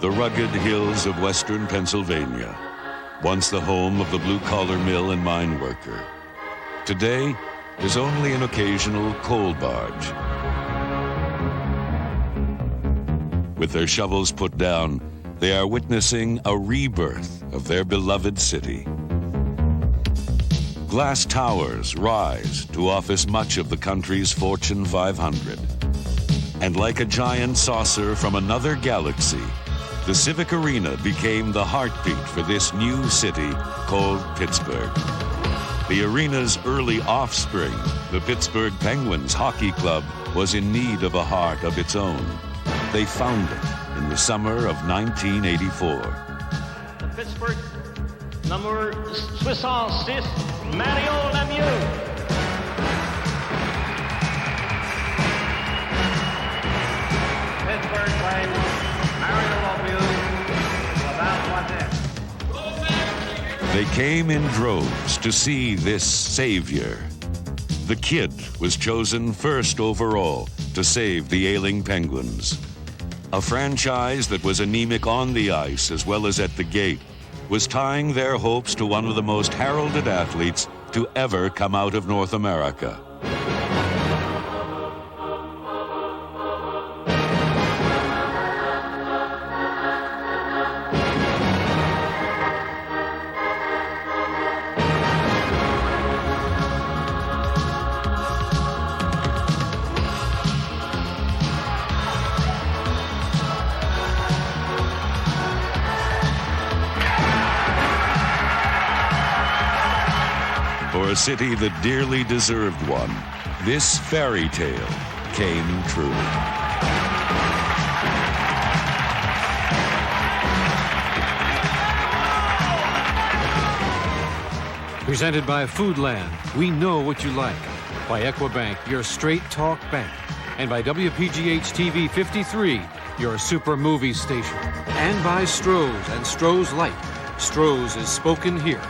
the rugged hills of western Pennsylvania, once the home of the blue-collar mill and mine worker. Today is only an occasional coal barge. With their shovels put down, they are witnessing a rebirth of their beloved city. Glass towers rise to office much of the country's Fortune 500. And like a giant saucer from another galaxy, the Civic Arena became the heartbeat for this new city called Pittsburgh. The arena's early offspring, the Pittsburgh Penguins hockey club, was in need of a heart of its own. They found it in the summer of 1984. The Pittsburgh number 66, Mario Lemieux. Pittsburgh playing Mario Lemieux about They came in droves to see this savior. The kid was chosen first overall to save the ailing Penguins. A franchise that was anemic on the ice as well as at the gate was tying their hopes to one of the most heralded athletes to ever come out of North America. For a city that dearly deserved one, this fairy tale came true. Presented by Foodland, we know what you like. By Equibank, your straight talk bank. And by WPGH TV 53, your super movie station. And by Stroh's and Stroh's Light. Stroh's is spoken here.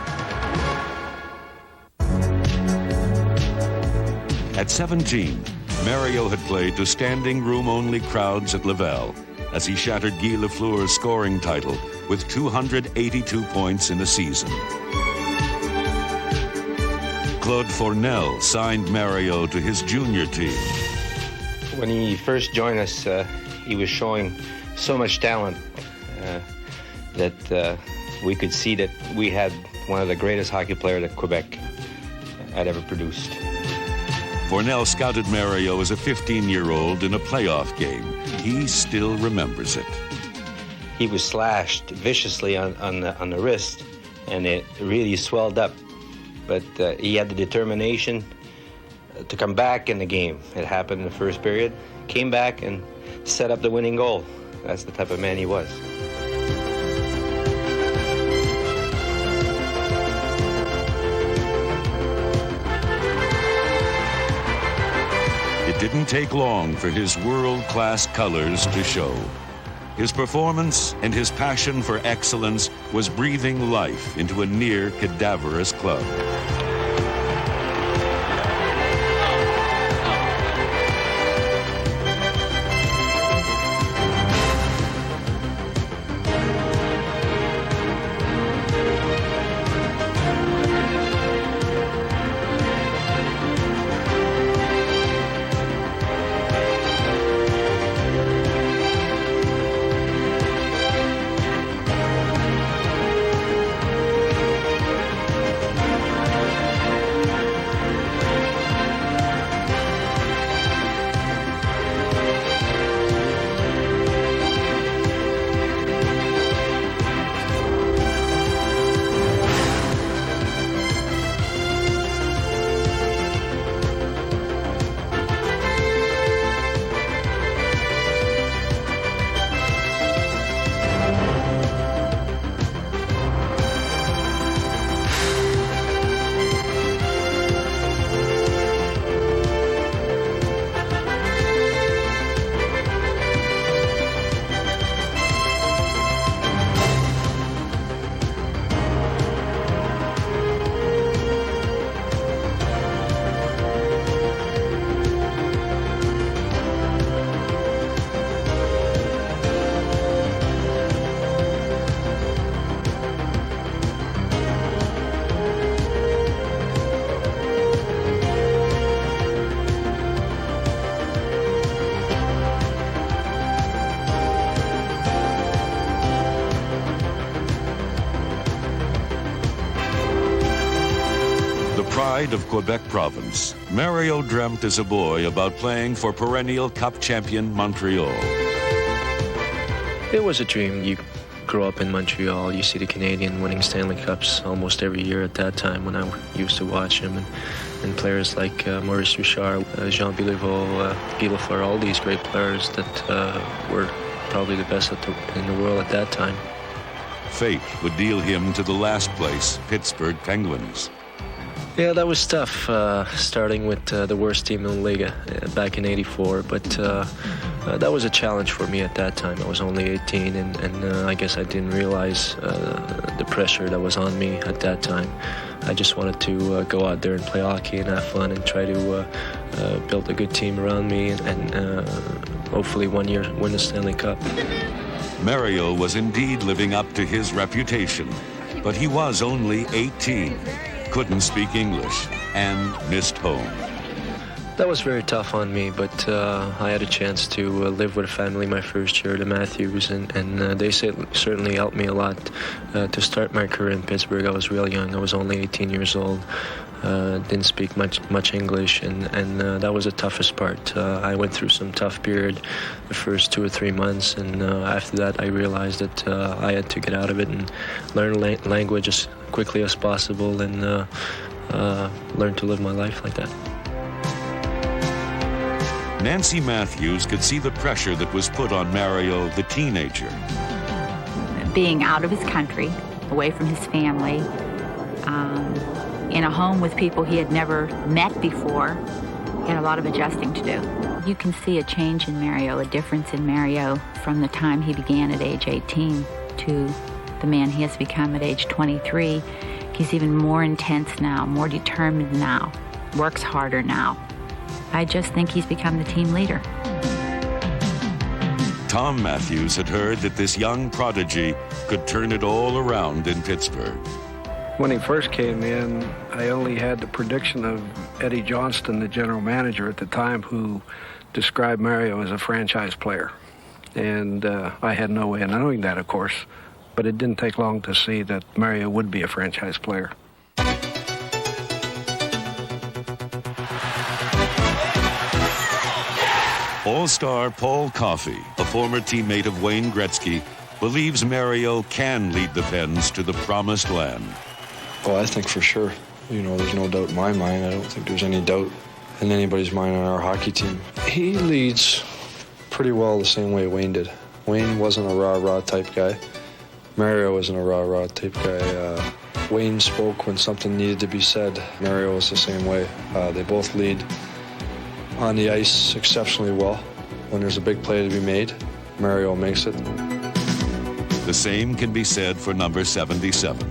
At 17, Mario had played to standing room-only crowds at Laval as he shattered Guy Lafleur's scoring title with 282 points in a season. Claude Fournel signed Mario to his junior team. When he first joined us, he was showing so much talent that we could see that we had one of the greatest hockey players that Quebec had ever produced. Fournel scouted Mario as a 15-year-old in a playoff game. He still remembers it. He was slashed viciously on the wrist, and it really swelled up. But he had the determination to come back in the game. It happened in the first period. Came back and set up the winning goal. That's the type of man he was. It didn't take long for his world-class colors to show. His performance and his passion for excellence was breathing life into a near cadaverous club. the pride of Quebec province, Mario dreamt as a boy about playing for perennial Cup champion Montreal. It was a dream. You grow up in Montreal, you see the Canadian winning Stanley Cups almost every year at that time when I used to watch him, and players like Maurice Richard, Jean Béliveau, Guy Lafleur, all these great players that were probably the best in the world at that time. Fate would deal him to the last place, Pittsburgh Penguins. Yeah, that was tough, starting with the worst team in the league back in '84, but that was a challenge for me at that time. I was only 18, and I guess I didn't realize the pressure that was on me at that time. I just wanted to go out there and play hockey and have fun and try to build a good team around me and hopefully one year win the Stanley Cup. Mario was indeed living up to his reputation, but he was only 18, couldn't speak English, and missed home. That was very tough on me, but I had a chance to live with a family my first year, the Matthews, and they certainly helped me a lot to start my career in Pittsburgh. I was real young. I was only 18 years old. Didn't speak much English, and that was the toughest part. I went through some tough period the first 2 or 3 months, and after that I realized that I had to get out of it and learn language as quickly as possible and learn to live my life like that. Nancy Matthews could see the pressure that was put on Mario, the teenager. Being out of his country, away from his family, in a home with people he had never met before, he had a lot of adjusting to do. You can see a change in Mario, a difference in Mario from the time he began at age 18 to the man he has become at age 23. He's even more intense now, more determined now, works harder now. I just think he's become the team leader. Tom Matthews had heard that this young prodigy could turn it all around in Pittsburgh. When he first came in, I only had the prediction of Eddie Johnston, the general manager at the time, who described Mario as a franchise player. And I had no way of knowing that, of course, but it didn't take long to see that Mario would be a franchise player. All-star Paul Coffey, a former teammate of Wayne Gretzky, believes Mario can lead the Pens to the promised land. Well, I think for sure. You know, there's no doubt in my mind. I don't think there's any doubt in anybody's mind on our hockey team. He leads pretty well the same way Wayne did. Wayne wasn't a rah-rah type guy. Mario wasn't a rah-rah type guy. Wayne spoke when something needed to be said. Mario was the same way. They both lead on the ice exceptionally well. When there's a big play to be made, Mario makes it. The same can be said for number 77.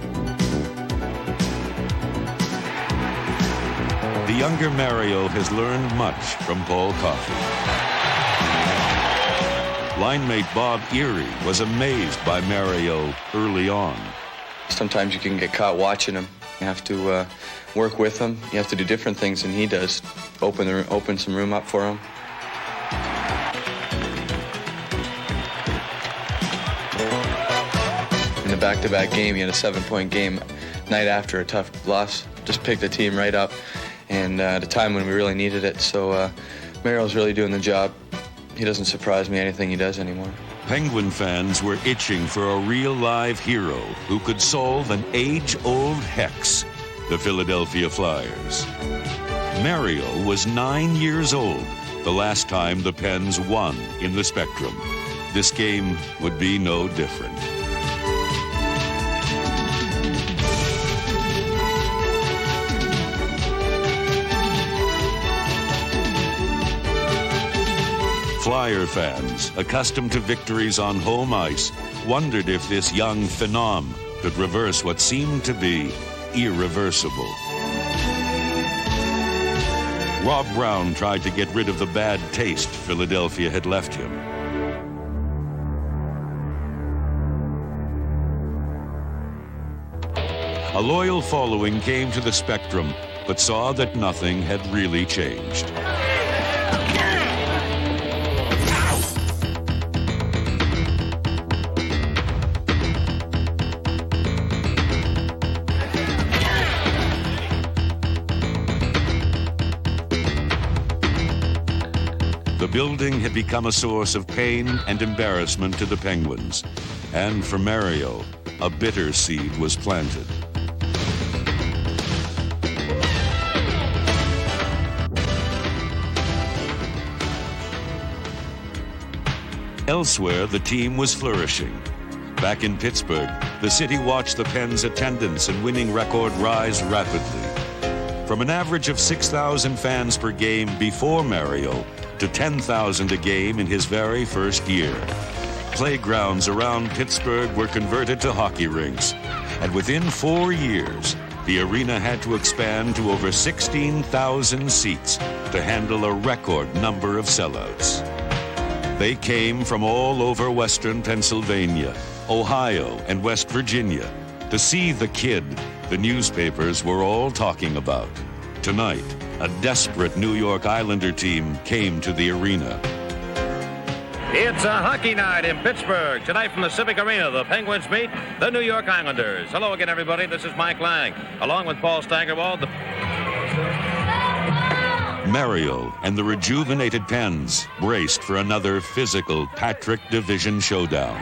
The younger Mario has learned much from Paul Coffey. Line-mate Bob Erie was amazed by Mario early on. Sometimes you can get caught watching him. You have to work with him. You have to do different things than he does. Open some room up for him. In the back-to-back game, he had a 7-point game. Night after a tough loss, just picked the team right up, and at a time when we really needed it. So Mario's really doing the job. He doesn't surprise me anything he does anymore. Penguin fans were itching for a real live hero who could solve an age-old hex, the Philadelphia Flyers. Mario was 9 years old the last time the Pens won in the Spectrum. This game would be no different. Flyer fans, accustomed to victories on home ice, wondered if this young phenom could reverse what seemed to be irreversible. Rob Brown tried to get rid of the bad taste Philadelphia had left him. A loyal following came to the Spectrum, but saw that nothing had really changed. building had become a source of pain and embarrassment to the Penguins. And for Mario, a bitter seed was planted. Elsewhere, the team was flourishing. Back in Pittsburgh, the city watched the Pens' attendance and winning record rise rapidly. From an average of 6,000 fans per game before Mario to 10,000 a game in his very first year. Playgrounds around Pittsburgh were converted to hockey rinks, and within 4 years, the arena had to expand to over 16,000 seats to handle a record number of sellouts. They came from all over western Pennsylvania, Ohio, and West Virginia to see the kid the newspapers were all talking about. Tonight, a desperate New York Islander team came to the arena. It's a hockey night in Pittsburgh. Tonight from the Civic Arena, the Penguins meet the New York Islanders. Hello again, everybody. This is Mike Lang, along with Paul Steigerwald. Mario and the rejuvenated Pens braced for another physical Patrick Division showdown.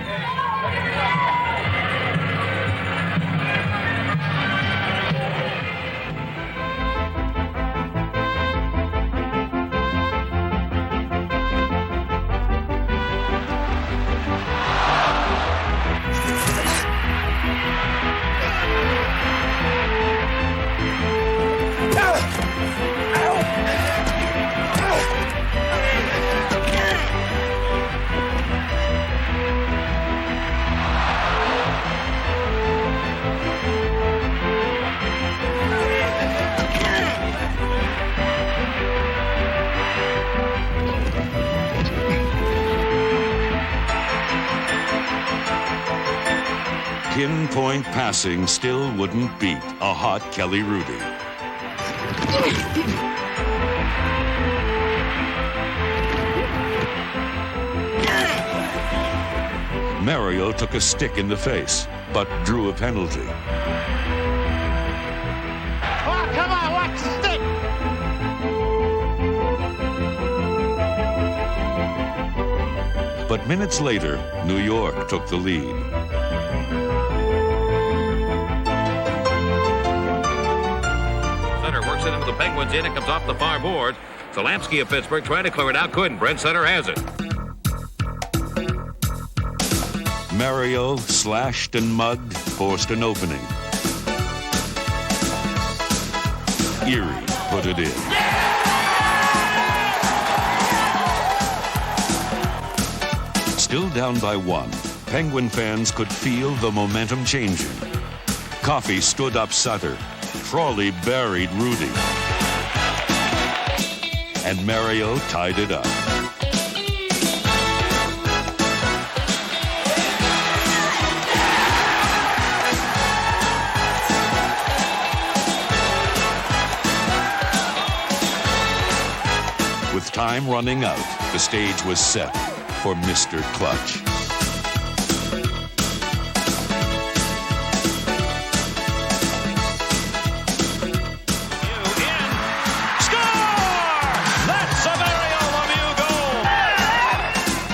Pinpoint passing still wouldn't beat a hot Kelly Rudy. Mario took a stick in the face, but drew a penalty. Oh, come on, watch the stick! But minutes later, New York took the lead. Works it into the Penguins in. It comes off the far board. Zalampsky of Pittsburgh tried to clear it out. Couldn't. Brent Sutter has it. Mario, slashed and mugged, forced an opening. Erie put it in. Still down by 1, Penguin fans could feel the momentum changing. Coffey stood up Sutter. Frawley buried Rudy. And Mario tied it up. With time running out, the stage was set for Mr. Clutch.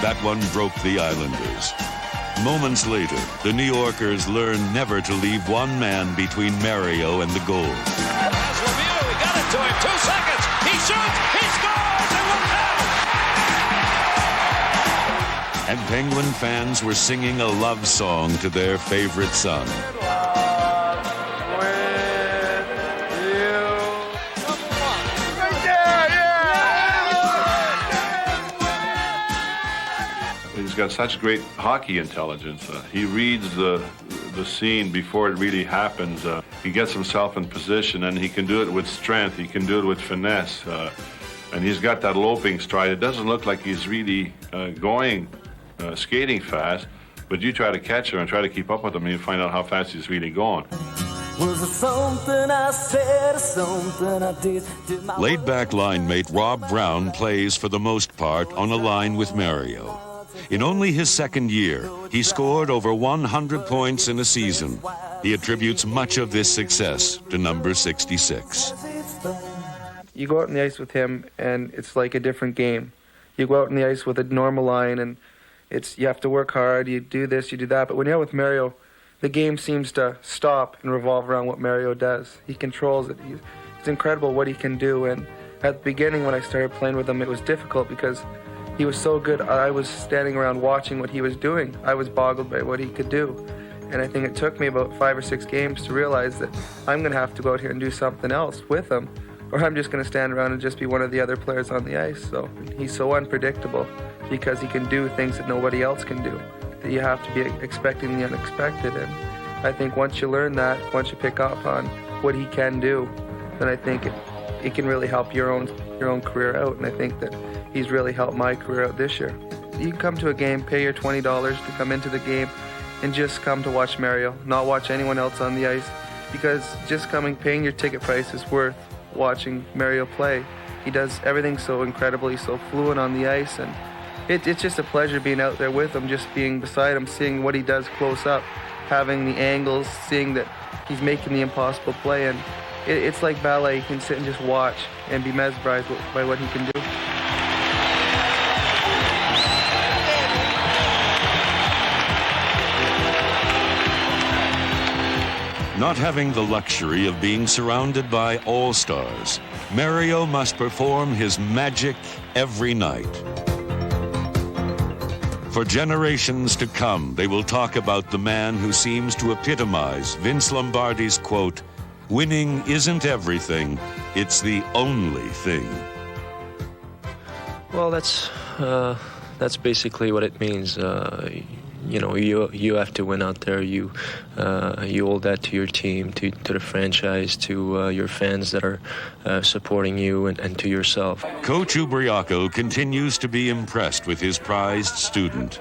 That one broke the Islanders. Moments later, the New Yorkers learned never to leave one man between Mario and the goal. There's Lemieux. He got it to him. 2 seconds. He shoots. He scores. It will count. And Penguin fans were singing a love song to their favorite son. He's got such great hockey intelligence. He reads the scene before it really happens. He gets himself in position, and he can do it with strength. He can do it with finesse. And he's got that loping stride. It doesn't look like he's really skating fast, but you try to catch him and try to keep up with him, and you find out how fast he's really going. Was it something I said or something I did? Laid-back line mate Rob Brown plays for the most part on a line with Mario. In only his second year, he scored over 100 points in a season. He attributes much of this success to number 66. You go out on the ice with him, and it's like a different game. you go out on the ice with a normal line, and you have to work hard, you do this, you do that. But when you're out with Mario, the game seems to stop and revolve around what Mario does. He controls it. It's incredible what he can do. And at the beginning, when I started playing with him, it was difficult because he was so good. I was standing around watching what he was doing. I was boggled by what he could do. And I think it took me about 5 or 6 games to realize that I'm going to have to go out here and do something else with him, or I'm just going to stand around and just be one of the other players on the ice. So he's so unpredictable because he can do things that nobody else can do. That you have to be expecting the unexpected. And I think once you learn that, once you pick up on what he can do, then I think it can really help your own career out. And I think that he's really helped my career out this year. You can come to a game, pay your $20 to come into the game, and just come to watch Mario, not watch anyone else on the ice, because just paying your ticket price is worth watching Mario play. He does everything so incredibly, so fluent on the ice, and it's just a pleasure being out there with him, just being beside him, seeing what he does close up, having the angles, seeing that he's making the impossible play, and it's like ballet. You can sit and just watch and be mesmerized by what he can do. Not having the luxury of being surrounded by all-stars, Mario must perform his magic every night. For generations to come, they will talk about the man who seems to epitomize Vince Lombardi's quote, "Winning isn't everything, it's the only thing." Well, that's basically what it means. You have to win out there. You owe that to your team, to the franchise, to your fans that are supporting you, and to yourself. Coach Ubriaco continues to be impressed with his prized student.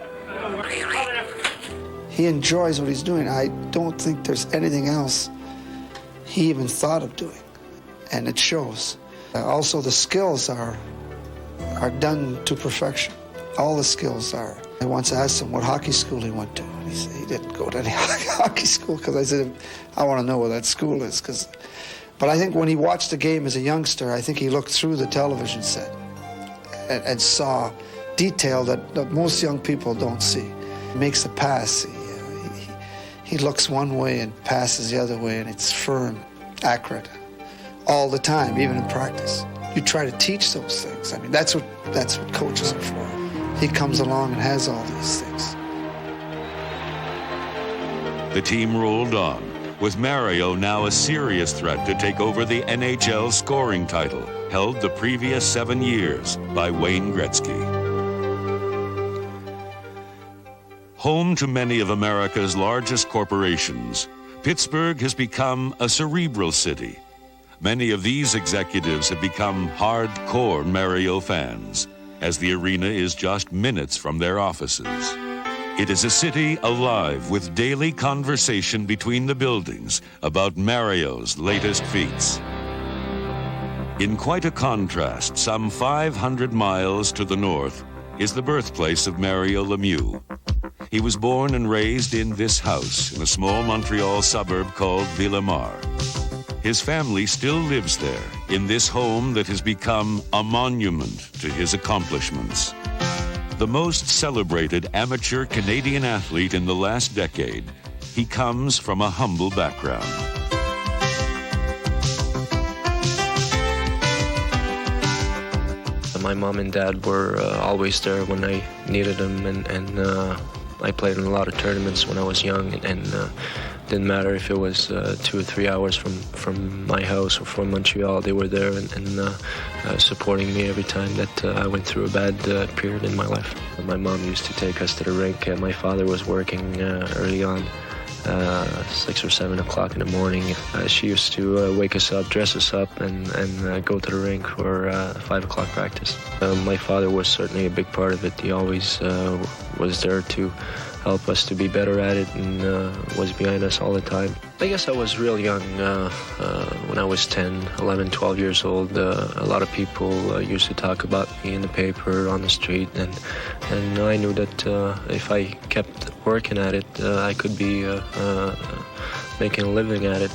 He enjoys what he's doing. I don't think there's anything else he even thought of doing, and it shows. Also, the skills are done to perfection. All the skills are. I once asked him what hockey school he went to. And he said he didn't go to any hockey school, because I said, I want to know where that school is. But I think when he watched the game as a youngster, I think he looked through the television set and saw detail that most young people don't see. He makes a pass. He looks one way and passes the other way, and it's firm, accurate, all the time, even in practice. You try to teach those things. I mean, that's what coaches are for. He comes along and has all these things. The team rolled on, with Mario now a serious threat to take over the NHL scoring title, held the previous 7 years by Wayne Gretzky. Home to many of America's largest corporations, Pittsburgh has become a cerebral city. Many of these executives have become hardcore Mario fans, as the arena is just minutes from their offices. It is a city alive with daily conversation between the buildings about Mario's latest feats. In quite a contrast, some 500 miles to the north, is the birthplace of Mario Lemieux. He was born and raised in this house in a small Montreal suburb called Villemar. His family still lives there, in this home that has become a monument to his accomplishments. The most celebrated amateur Canadian athlete in the last decade, he comes from a humble background. My mom and dad were always there when I needed them, and I played in a lot of tournaments when I was young, and didn't matter if it was 2 or 3 hours from my house or from Montreal. They were there and supporting me every time that I went through a bad period in my life. My mom used to take us to the rink. My father was working early on, 6 or 7 o'clock in the morning. She used to wake us up, dress us up, and go to the rink for 5 o'clock practice. My father was certainly a big part of it. He always was there to help us to be better at it, and was behind us all the time. I guess I was real young when I was 10, 11, 12 years old. A lot of people used to talk about me in the paper, on the street, and I knew that if I kept working at it, I could be making a living at it.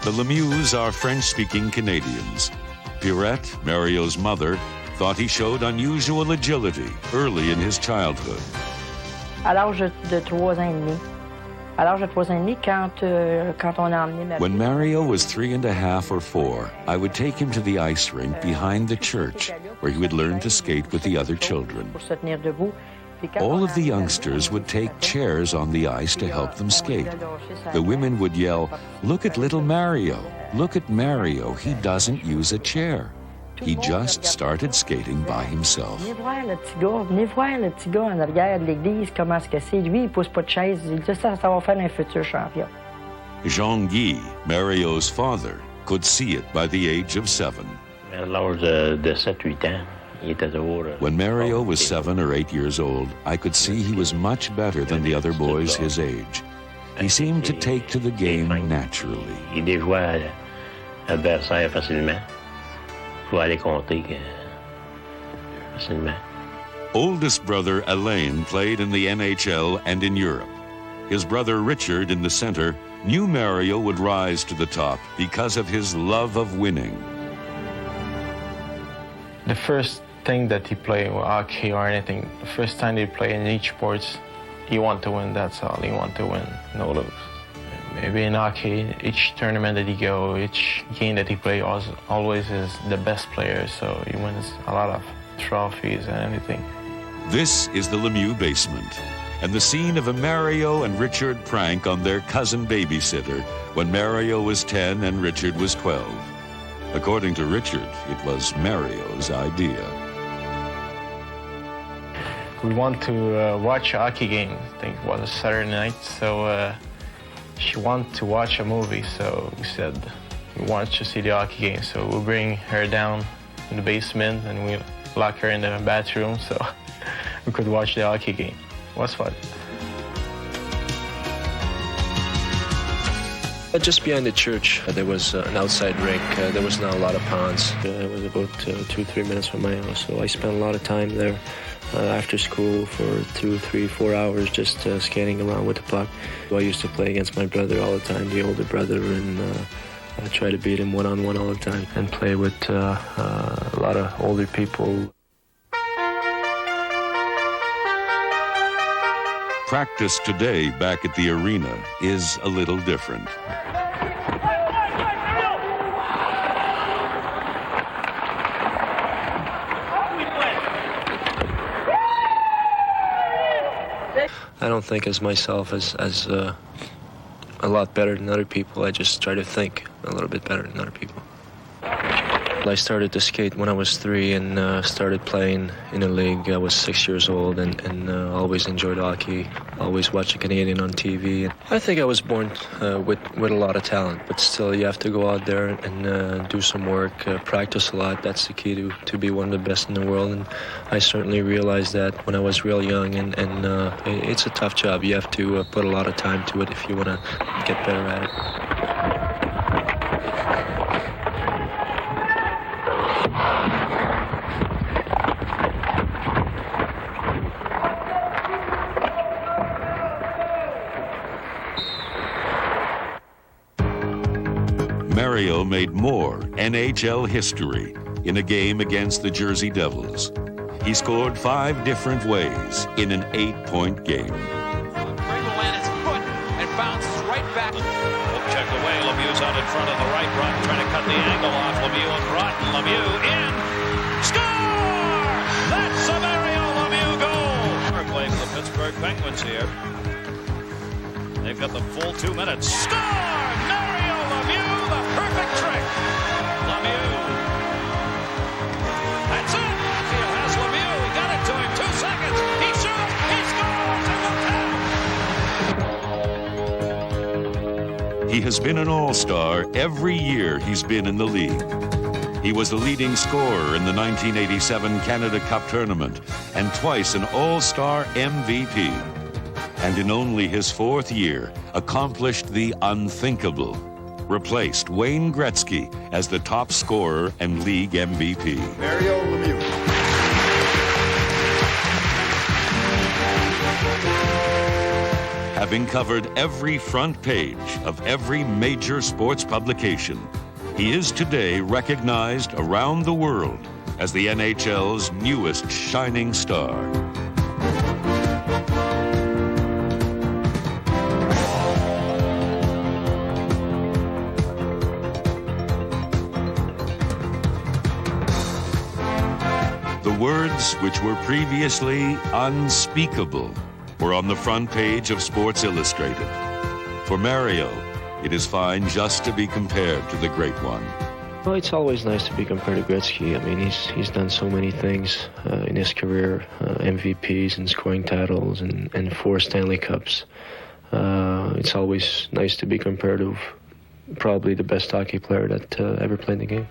The Lemieux are French-speaking Canadians. Pierrette, Mario's mother, thought he showed unusual agility early in his childhood. À l'âge de 3 ans et demi. À l'âge de 3 ans et demi, quand on a emmené When Mario was 3.5 or 4, I would take him to the ice rink behind the church, where he would learn to skate with the other children. pour se tenir debout. All of the youngsters would take chairs on the ice to help them skate. The women would yell, "Look at little Mario. Look at Mario. He doesn't use a chair." He just started skating by himself. Venez voir le petit gars en arrière de l'église, comment est-ce que c'est. Lui, il pousse pas de chaise. Il dit ça va faire un futur champion. Jean-Guy, Mario's father, could see it by the age of 7. À l'âge de 7-8 ans, il était toujours... When Mario was 7 or 8 years old, I could see he was much better than the other boys his age. He seemed to take to the game naturally. Il déjouait l'adversaire facilement. Il faut aller compter facilement. Oldest brother Alain played in the NHL and in Europe. His brother Richard in the center knew Mario would rise to the top because of his love of winning. The first thing that he played, hockey or anything, the first time he played in each sport, he want to win, that's all. He want to win, no lose. Maybe in hockey, each tournament that he go, each game that he play, always is the best player, so he wins a lot of trophies and anything. This is the Lemieux basement, and the scene of a Mario and Richard prank on their cousin babysitter when Mario was 10 and Richard was 12. According to Richard, it was Mario's idea. We want to watch a hockey game. I think it was a Saturday night, so she wanted to watch a movie, so we said we want to see the hockey game. So we bring her down in the basement and we lock her in the bathroom so we could watch the hockey game. It was fun. Just behind the church, there was an outside rink. There was not a lot of ponds. It was about 2-3 minutes from my house, so I spent a lot of time there after school for 2, 3, 4 hours just skating around with the puck. I used to play against my brother all the time, the older brother, and I try to beat him one-on-one all the time and play with a lot of older people. Practice today back at the arena is a little different. I don't think as myself as a lot better than other people. I just try to think a little bit better than other people. I started to skate when I was 3 and started playing in a league. I was 6 years old and always enjoyed hockey, always watched a Canadian on TV. I think I was born with a lot of talent, but still you have to go out there and do some work, practice a lot. That's the key to be one of the best in the world. And I certainly realized that when I was real young, and it's a tough job. You have to put a lot of time to it if you want to get better at it. Mario made more NHL history in a game against the Jersey Devils. He scored 5 different ways in an 8-point game. Land his foot and bounces right back. Look check away. Lemieux's out in front of the right. Broughton trying to cut the angle off Lemieux and Broughton. Lemieux in. Score! That's a Mario Lemieux goal. We're playing for the Pittsburgh Penguins here. They've got the full 2 minutes. Score! Mario Lemieux, the perfect trick. Lemieux. That's it. Field has Lemieux. He got it to him. 2 seconds. He shoots. He scores in the 10. He has been an all-star every year he's been in the league. He was the leading scorer in the 1987 Canada Cup tournament and twice an all-star MVP. And in only his 4th year, accomplished the unthinkable. Replaced Wayne Gretzky as the top scorer and league MVP. Mario Lemieux. Having covered every front page of every major sports publication, he is today recognized around the world as the NHL's newest shining star. The words which were previously unspeakable were on the front page of Sports Illustrated. For Mario, it is fine just to be compared to the great one. Well, it's always nice to be compared to Gretzky. I mean, he's done so many things in his career, MVPs and scoring titles and 4 Stanley Cups. It's always nice to be compared to probably the best hockey player that ever played the game.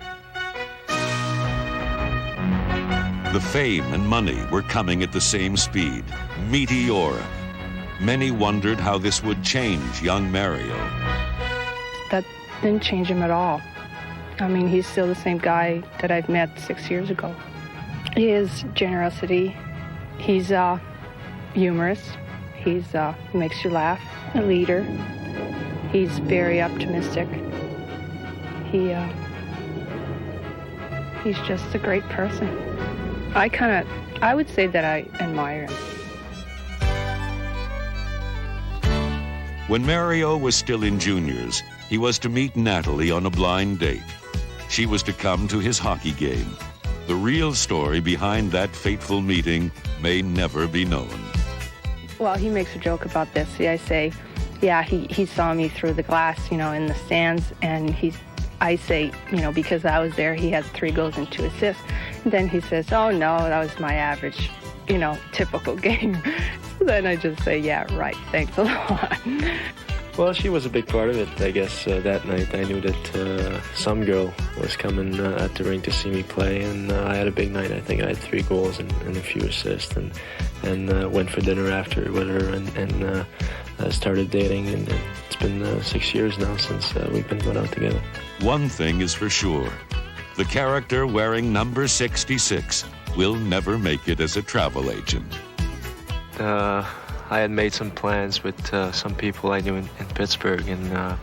The fame and money were coming at the same speed, meteoric. Many wondered how this would change young Mario. That didn't change him at all. I mean, he's still the same guy that I've met 6 years ago. His generosity, he's humorous, he makes you laugh, a leader. He's very optimistic. He's just a great person. I would say that I admire him. When Mario was still in juniors, he was to meet Natalie on a blind date. She was to come to his hockey game. The real story behind that fateful meeting may never be known. Well, he makes a joke about this. I say, yeah, he saw me through the glass, in the stands, and I say, because I was there, he had 3 goals and 2 assists. And then he says, oh, no, that was my average, typical game. So then I just say, yeah, right, thanks a lot. Well, she was a big part of it, I guess. That night I knew that some girl was coming at the rink to see me play, and I had a big night. I think I had 3 goals and a few assists, and went for dinner after with her and started dating, and it's been 6 years now since we've been going out together. One thing is for sure. The character wearing number 66 will never make it as a travel agent. I had made some plans with some people I knew in Pittsburgh, and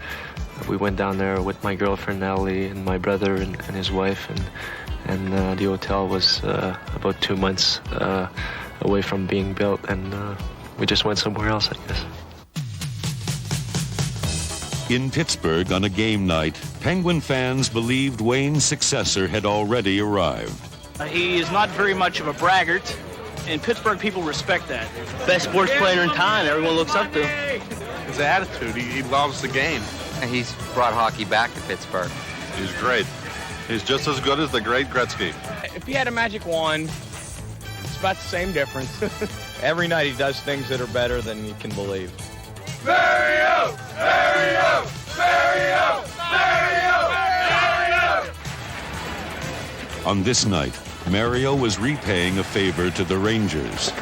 we went down there with my girlfriend Natalie and my brother and his wife, and the hotel was about 2 months away from being built, and we just went somewhere else, I guess. In Pittsburgh on a game night, Penguin fans believed Wayne's successor had already arrived. He is not very much of a braggart. In Pittsburgh, people respect that. Best sports player in town, everyone looks up to. His attitude, he loves the game. He's brought hockey back to Pittsburgh. He's great. He's just as good as the great Gretzky. If he had a magic wand, it's about the same difference. Every night he does things that are better than you can believe. Mario! Mario! Mario! Mario! Mario! On this night, Mario was repaying a favor to the Rangers.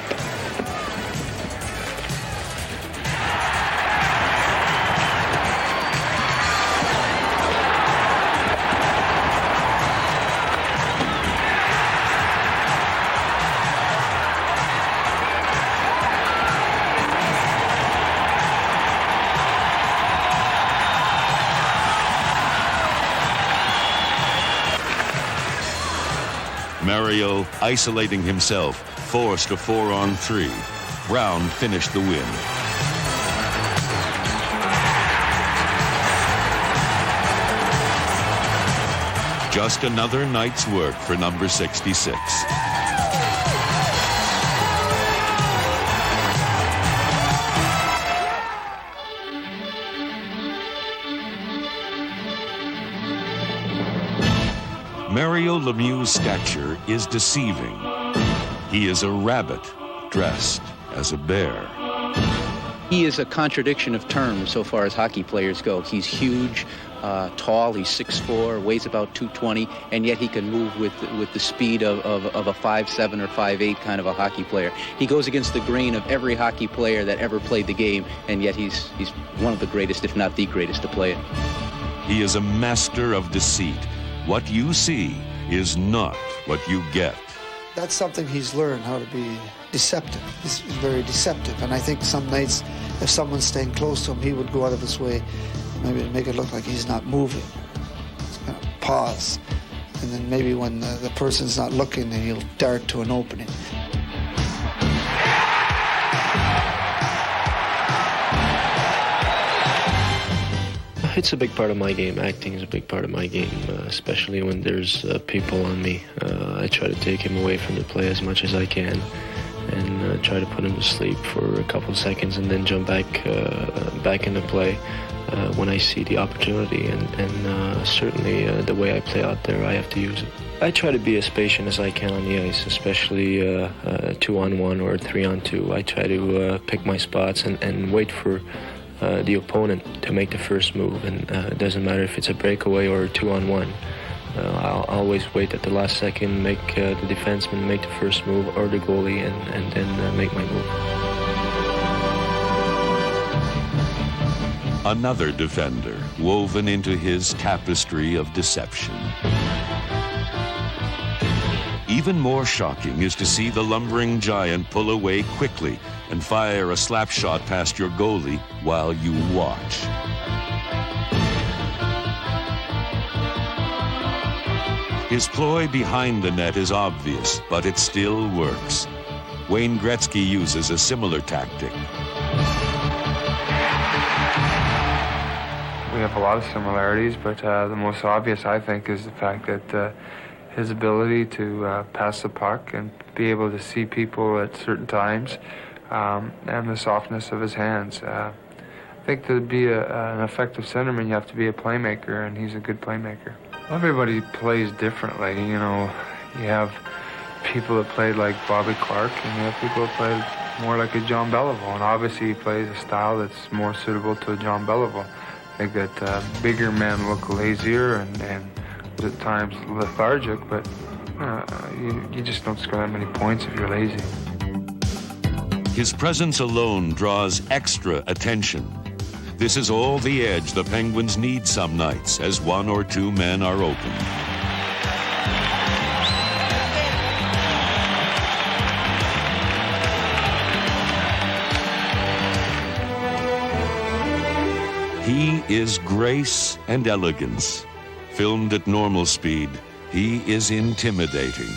Mario, isolating himself, forced a 4-on-3. Brown finished the win. Just another night's work for number 66. Mario Lemieux's stature is deceiving. He is a rabbit dressed as a bear. He is a contradiction of terms so far as hockey players go. He's huge, tall, he's 6'4", weighs about 220, and yet he can move with the speed of a 5'7" or 5'8" kind of a hockey player. He goes against the grain of every hockey player that ever played the game, and yet he's one of the greatest, if not the greatest, to play it. He is a master of deceit. What you see is not what you get. That's something he's learned, how to be deceptive. He's very deceptive. And I think some nights, if someone's staying close to him, he would go out of his way maybe to make it look like he's not moving. He's going to pause. And then maybe when the person's not looking, then he'll dart to an opening. It's a big part of my game. Acting is a big part of my game, especially when there's people on me. I try to take him away from the play as much as I can and try to put him to sleep for a couple of seconds and then jump back into play when I see the opportunity. And certainly the way I play out there, I have to use it. I try to be as patient as I can on the ice, especially 2-on-1 or 3-on-2. I try to pick my spots and wait for the opponent to make the first move, and it doesn't matter if it's a breakaway or a 2-on-1. I'll always wait at the last second, make the defenseman make the first move or the goalie, and then make my move. Another defender woven into his tapestry of deception. Even more shocking is to see the lumbering giant pull away quickly and fire a slap shot past your goalie while you watch. His ploy behind the net is obvious, but it still works. Wayne Gretzky uses a similar tactic. We have a lot of similarities, but the most obvious, I think, is the fact that his ability to pass the puck and be able to see people at certain times, and the softness of his hands. I think to be an effective centerman, you have to be a playmaker, and he's a good playmaker. Everybody plays differently. You know, you have people that played like Bobby Clark, and you have people that play more like a John Beliveau, and obviously he plays a style that's more suitable to a John Beliveau. I think that bigger men look lazier and at times lethargic, but you just don't score that many points if you're lazy. His presence alone draws extra attention. This is all the edge the Penguins need some nights as one or two men are open. He is grace and elegance. Filmed at normal speed, he is intimidating.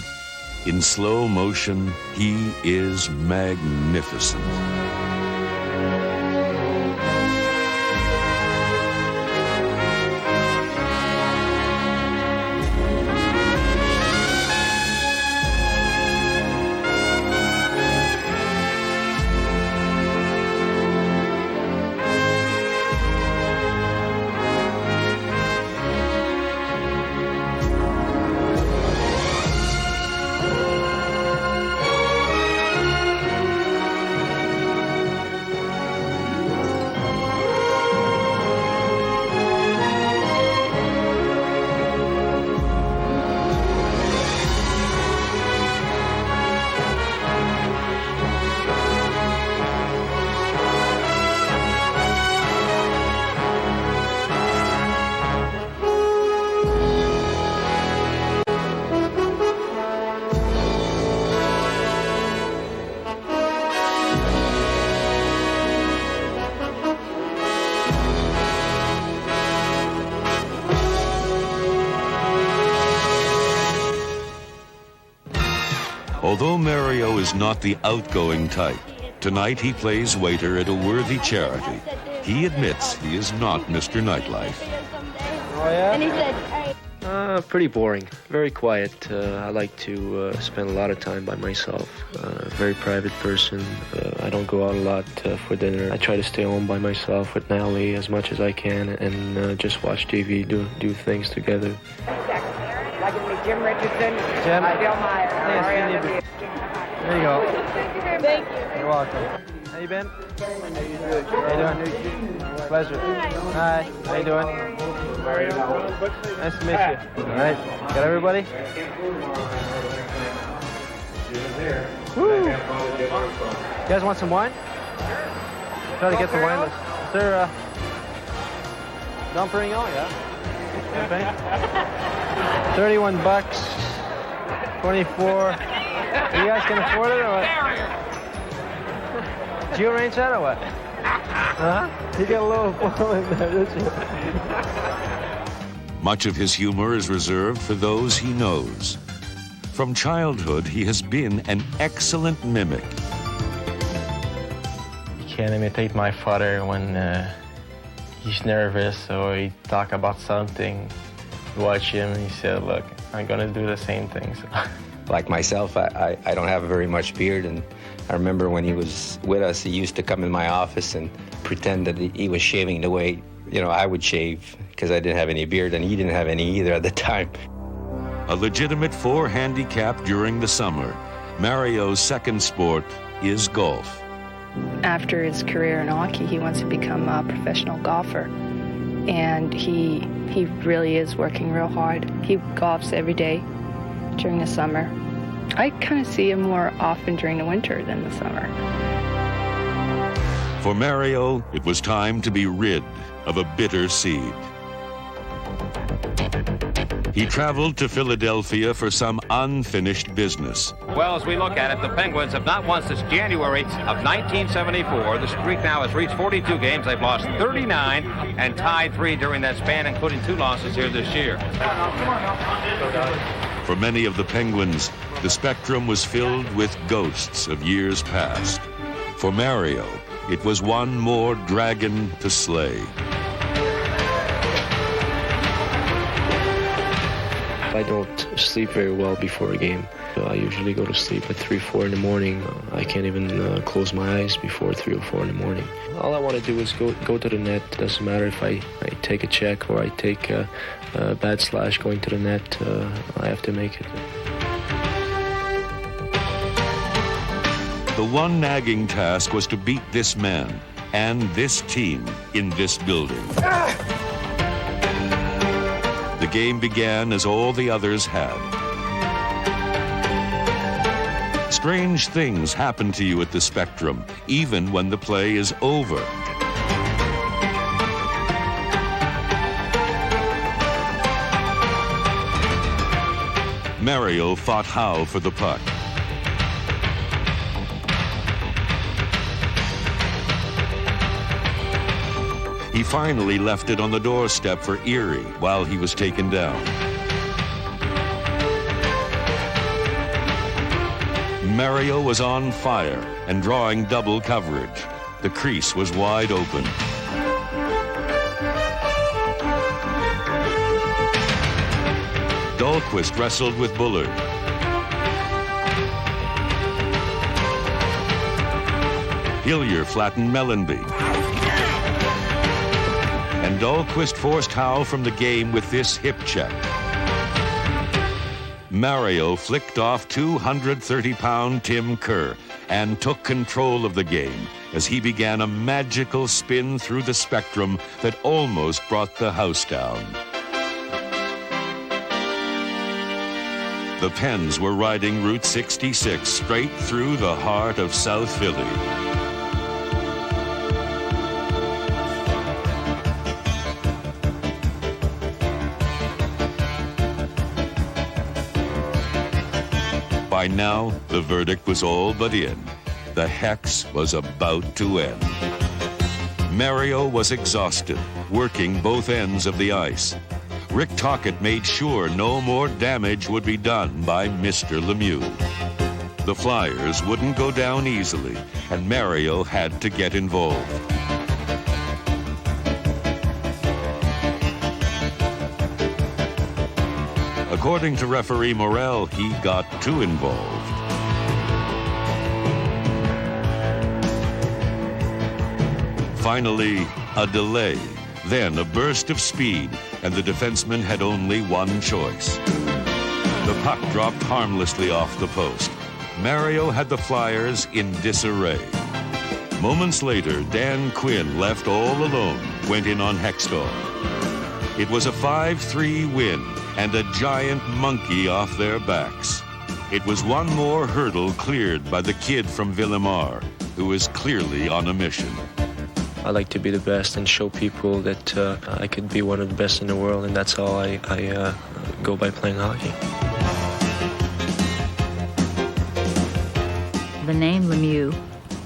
In slow motion, he is magnificent. Although Mario is not the outgoing type, tonight he plays waiter at a worthy charity. He admits he is not Mr. Nightlife. Oh, yeah? And he said, pretty boring. Very quiet. I like to spend a lot of time by myself. Very private person. I don't go out a lot for dinner. I try to stay home by myself with Natalie as much as I can and just watch TV, do things together. Like to meet Jim Richardson. Jim. Bill Meyer. There you go. Thank you. You're welcome. How you been? How you doing? Pleasure. Hi. How you doing? Nice to meet you. All right. Got everybody? Woo. You guys want some wine? Try to get the wine. Is there Dom Perignon? Yeah. Champagne? $31, 24. You guys can afford it or what? Did you arrange that or what? Huh? You got a little flow in there, didn't you? Much of his humor is reserved for those he knows. From childhood, he has been an excellent mimic. You can't imitate my father when he's nervous or he talk about something. Watch him, he said, look, I'm gonna do the same thing. So. Like myself, I don't have very much beard, and I remember when he was with us, he used to come in my office and pretend that he was shaving the way, I would shave, because I didn't have any beard, and he didn't have any either at the time. A legitimate 4 handicap during the summer, Mario's second sport is golf. After his career in hockey, he wants to become a professional golfer. And he really is working real hard. He golfs every day during the summer. I kind of see him more often during the winter than the summer. For Mario, it was time to be rid of a bitter seed. He traveled to Philadelphia for some unfinished business. Well, as we look at it, the Penguins have not won since January of 1974. The streak now has reached 42 games. They've lost 39 and tied 3 during that span, including 2 losses here this year. For many of the Penguins, the spectrum was filled with ghosts of years past. For Mario, it was one more dragon to slay. I don't sleep very well before a game. I usually go to sleep at 3, 4 in the morning. I can't even close my eyes before 3 or 4 in the morning. All I want to do is go to the net. It doesn't matter if I take a check or I take a bad slash going to the net. I have to make it. The one nagging task was to beat this man and this team in this building. The game began as all the others had. Strange things happen to you at the Spectrum, even when the play is over. Mario fought Howe for the puck. He finally left it on the doorstep for Erie while he was taken down. Mario was on fire and drawing double coverage. The crease was wide open. Dahlquist wrestled with Bullard. Hillier flattened Mellenby. And Dahlquist forced Howe from the game with this hip check. Mario flicked off 230-pound Tim Kerr and took control of the game as he began a magical spin through the Spectrum that almost brought the house down. The Pens were riding Route 66 straight through the heart of South Philly. By now, the verdict was all but in. The hex was about to end. Mario was exhausted, working both ends of the ice. Rick Tocchet made sure no more damage would be done by Mr. Lemieux. The Flyers wouldn't go down easily, and Mario had to get involved. According to referee Morel, he got too involved. Finally, a delay, then a burst of speed, and the defenseman had only one choice. The puck dropped harmlessly off the post. Mario had the Flyers in disarray. Moments later, Dan Quinn, left all alone, went in on Hextall. It was a 5-3 win, and a giant monkey off their backs. It was one more hurdle cleared by the kid from Villemar, who is clearly on a mission. I like to be the best and show people that I could be one of the best in the world, and that's how I go by playing hockey. The name Lemieux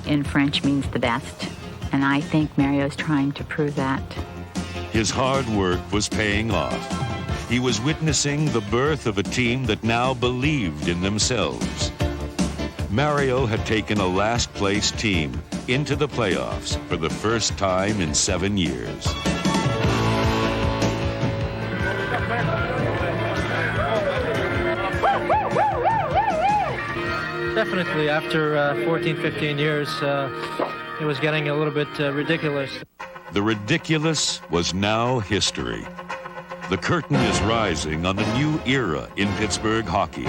in French means the best, and I think Mario's trying to prove that. His hard work was paying off. He was witnessing the birth of a team that now believed in themselves. Mario had taken a last-place team into the playoffs for the first time in 7 years. Definitely, after 14, 15 years, it was getting a little bit ridiculous. The ridiculous was now history. The curtain is rising on a new era in Pittsburgh hockey.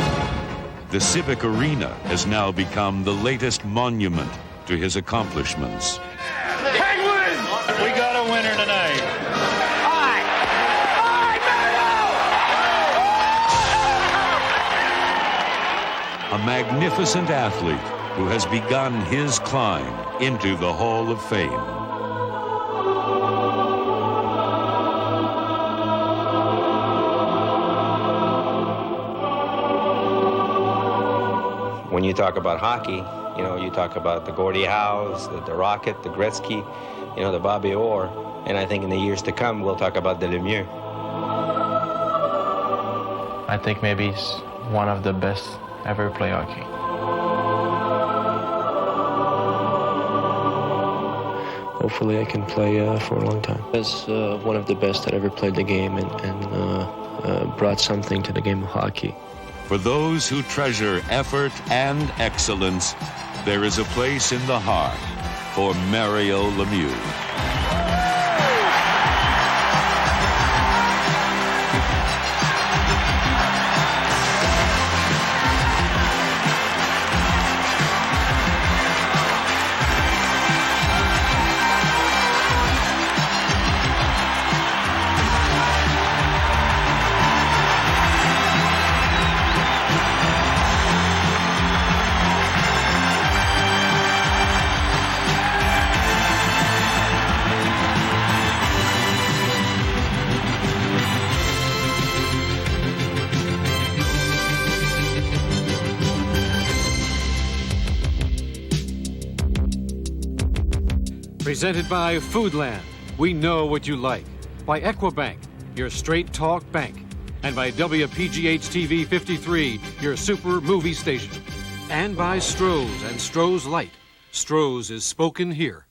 The Civic Arena has now become the latest monument to his accomplishments. Penguins! We got a winner tonight. A magnificent athlete who has begun his climb into the Hall of Fame. When you talk about hockey, you know, you talk about the Gordie Howes, the Rocket, the Gretzky, you know, the Bobby Orr, and I think in the years to come, we'll talk about the Lemieux. I think maybe he's one of the best ever play hockey. Hopefully I can play for a long time. As one of the best that ever played the game and brought something to the game of hockey. For those who treasure effort and excellence, there is a place in the heart for Mario Lemieux. Presented by Foodland, we know what you like. By Equibank, your straight talk bank. And by WPGH TV 53, your super movie station. And by Stroh's and Stroh's Light. Stroh's is spoken here.